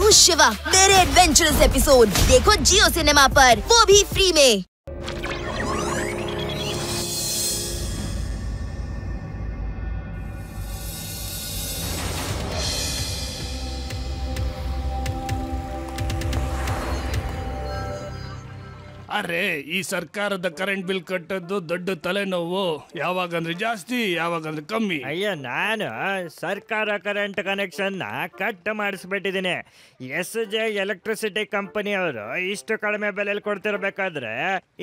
हूँ शिवा, मेरे adventurous episode देखो जियो सिनेमा पर, वो भी फ्री में। ಅರೆ ಈ ಸರ್ಕಾರದ ಕರೆಂಟ್ ಬಿಲ್ ಕಟ್ಟದ್ದು ದೊಡ್ಡ ತಲೆನೋವು. ಯಾವಾಗಂದ್ರೆ ಜಾಸ್ತಿ, ಯಾವಾಗಂದ್ರೆ ಕಮ್ಮಿ. ಅಯ್ಯೋ, ನಾನು ಸರ್ಕಾರ ಕರೆಂಟ್ ಕನೆಕ್ಷನ್ ಕಟ್ ಮಾಡಿಸ್ಬಿಟ್ಟಿದ್ದೀನಿ. SJ ಎಲೆಕ್ಟ್ರಿಸಿಟಿ ಕಂಪನಿಯವರು ಇಷ್ಟು ಕಡಿಮೆ ಬೆಲೆಯಲ್ಲಿ ಕೊಡ್ತಿರ್ಬೇಕಾದ್ರೆ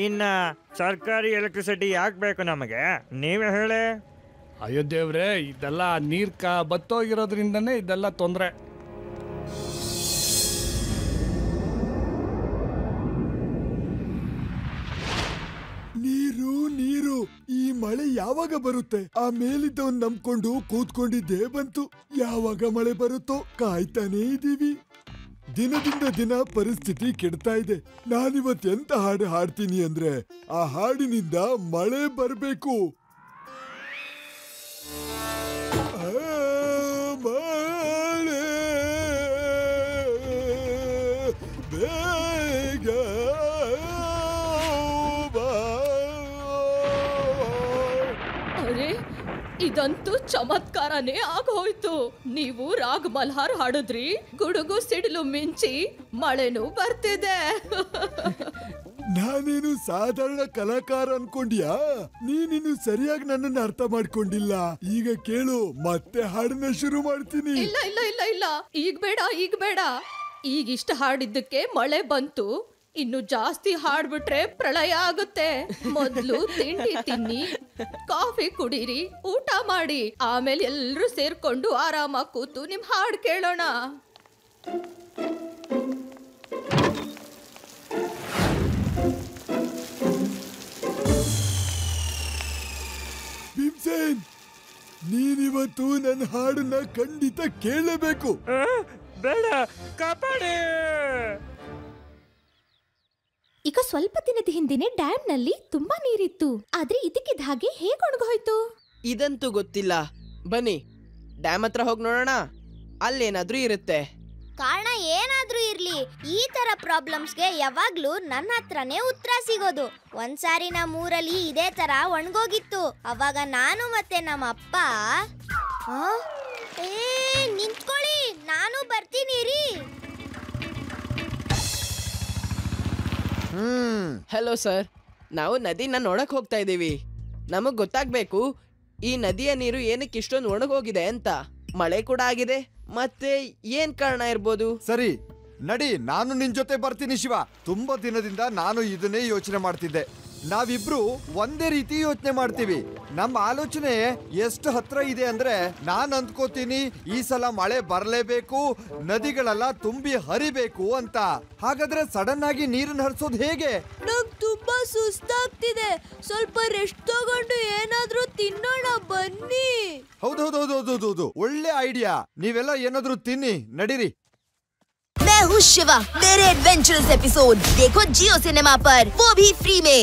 ಇನ್ನ ಸರ್ಕಾರಿ ಎಲೆಕ್ಟ್ರಿಸಿಟಿ ಯಾಕೆ ಬೇಕು ನಮಗೆ, ನೀವೇ ಹೇಳಿ. ಅಯ್ಯೋ ದೇವ್ರೆ, ಇದೆಲ್ಲ ನೀರ್ ಬತ್ತೋಗಿರೋದ್ರಿಂದನೇ ಇದೆಲ್ಲ ತೊಂದರೆ. ನೀರು ನೀರು ಈ ಮಳೆ ಯಾವಾಗ ಬರುತ್ತೆ? ಆ ಮೇಲಿದ್ದವನ್ ನಂಬ್ಕೊಂಡು ಕೂತ್ಕೊಂಡಿದ್ದೇ ಬಂತು. ಯಾವಾಗ ಮಳೆ ಬರುತ್ತೋ ಕಾಯ್ತಾನೇ ಇದೀವಿ. ದಿನದಿಂದ ದಿನ ಪರಿಸ್ಥಿತಿ ಕೆಡ್ತಾ ಇದೆ. ನಾನಿವತ್ ಎಂತ ಹಾಡು ಹಾಡ್ತೀನಿ ಅಂದ್ರೆ ಆ ಹಾಡಿನಿಂದ ಮಳೆ ಬರ್ಬೇಕು. ಮಳೆ ಬೇಗ ಇದಂತೂ ಚಮತ್ಕಾರನೇ ಆಗೋಯ್ತು. ನೀವು ರಾಗ್ ಮಲ್ಹಾರ್ ಹಾಡಿದ್ರಿ, ಗುಡುಗು ಸಿಡಿಲು ಮಿಂಚಿ ಮಳೆನೂ ಬರ್ತಿದೆ. ನಾನೇನು ಸಾಧಾರಣ ಕಲಾಕಾರ ಅನ್ಕೊಂಡ್ಯಾ? ನೀನಿನ್ನು ಸರಿಯಾಗಿ ನನ್ನನ್ನು ಅರ್ಥ ಮಾಡ್ಕೊಂಡಿಲ್ಲ. ಈಗ ಕೇಳು, ಮತ್ತೆ ಹಾಡನ್ನ ಶುರು ಮಾಡ್ತೀನಿ. ಇಲ್ಲ ಇಲ್ಲ ಇಲ್ಲ ಇಲ್ಲ, ಈಗ ಬೇಡ. ಈಗ ಇಷ್ಟ ಹಾಡಿದ್ದಕ್ಕೆ ಮಳೆ ಬಂತು, ಇನ್ನು ಜಾಸ್ತಿ ಹಾಡ್ಬಿಟ್ರೆ ಪ್ರಳಯ ಆಗುತ್ತೆ. ಮೊದ್ಲು ತಿಂಡಿ ತಿನ್ನಿ, ಕಾಫಿ ಕುಡೀರಿ, ಊಟ ಮಾಡಿ, ಆಮೇಲೆ ಎಲ್ಲರೂ ಸೇರ್ಕೊಂಡು ಆರಾಮಾಗಿ ಕೂತು ನಿಮ್ ಹಾಡ್ ಕೇಳೋಣ. ಭೀಮ್ಸೇನ್, ನೀನಿವತ್ತು ನನ್ನ ಹಾಡನ್ನ ಖಂಡಿತ ಕೇಳಬೇಕು. ಬೇಡ, ಕಾಪಾಡಿ. ಈಗ ಸ್ವಲ್ಪ ದಿನದ ಹಿಂದೆನೆ ಡ್ಯಾಮ್ ನಲ್ಲಿ ತುಂಬಾ ನೀರಿತ್ತು, ಆದ್ರೆ ಇದಕ್ಕಿದ್ದ ಹಾಗೆ ಹೇಗೆ ಒಣಗೋಯ್ತು? ಇದಂತೂ ಗೊತ್ತಿಲ್ಲ. ಬನ್ನಿ ಡ್ಯಾಮ್ ಹತ್ರ ಹೋಗಿ ನೋಡೋಣ, ಅಲ್ಲೇನಾದ್ರೂ ಇರುತ್ತೆ. ಕಾರಣ ಏನಾದ್ರೂ ಇರ್ಲಿ, ಈ ತರ ಪ್ರಾಬ್ಲಮ್ಸ್ಗೆ ಯಾವಾಗ್ಲೂ ನನ್ನ ಹತ್ರನೇ ಉತ್ತರ ಸಿಗೋದು. ಒಂದ್ಸಾರಿ ನಮ್ಮ ಊರಲ್ಲಿ ಇದೇ ತರ ಒಣಗೋಗಿತ್ತು. ಅವಾಗ ನಾನು ಮತ್ತೆ ನಮ್ಮ ಅಪ್ಪ ನಿಂತ್ಕೊಳ್ಳಿ, ನಾನು ಬರ್ತೀನಿ ರೀ. ಹಲೋ ಸರ್, ನಾವು ನದಿನ ನೋಡಕ್ ಹೋಗ್ತಾ ಇದೀವಿ. ನಮಗ್ ಗೊತ್ತಾಗ್ಬೇಕು ಈ ನದಿಯ ನೀರು ಏನಕ್ಕೆ ಇಷ್ಟೊಂದು ಒಣಗೋಗಿದೆ ಅಂತ. ಮಳೆ ಕೂಡ ಆಗಿದೆ, ಮತ್ತೆ ಏನ್ ಕಾರಣ ಇರ್ಬೋದು? ಸರಿ ನಡಿ, ನಾನು ನಿನ್ ಜೊತೆ ಬರ್ತೀನಿ ಶಿವ. ತುಂಬಾ ದಿನದಿಂದ ನಾನು ಇದನ್ನೇ ಯೋಚನೆ ಮಾಡ್ತಿದ್ದೆ. ನಾವಿಬ್ರು ಒಂದೇ ರೀತಿ ಯೋಚನೆ ಮಾಡ್ತೀವಿ. ನಮ್ಮ ಆಲೋಚನೆ ಎಷ್ಟು ಹತ್ರ ಇದೆ ಅಂದ್ರೆ, ನಾನ್ ಅಂದ್ಕೋತೀನಿ ಈ ಸಲ ಮಳೆ ಬರ್ಲೇಬೇಕು, ನದಿಗಳೆಲ್ಲ ತುಂಬಿ ಹರಿಬೇಕು ಅಂತ. ಹಾಗಾದ್ರೆ ಸಡನ್ ಆಗಿ ನೀರನ್ನ ಹರಿಸೋದು ಹೇಗೆ? ನಂಗ್ ತುಂಬಾ ಸುಸ್ತಾಗ್ತಿದೆ, ಸ್ವಲ್ಪ ರೆಸ್ಟ್ ತಗೊಂಡು ಏನಾದ್ರೂ ತಿನ್ನೋಣ ಬನ್ನಿ. ಹೌದೌದೌದೌದೌದು, ಒಳ್ಳೆ ಐಡಿಯಾ. ನೀವೆಲ್ಲ ಏನಾದ್ರೂ ತಿನ್ನಿ, ನಡೀರಿ. मैं हूँ शिवा, मेरे एडवेंचरस एपिसोड देखो जियो सिनेमा पर, वो भी फ्री में।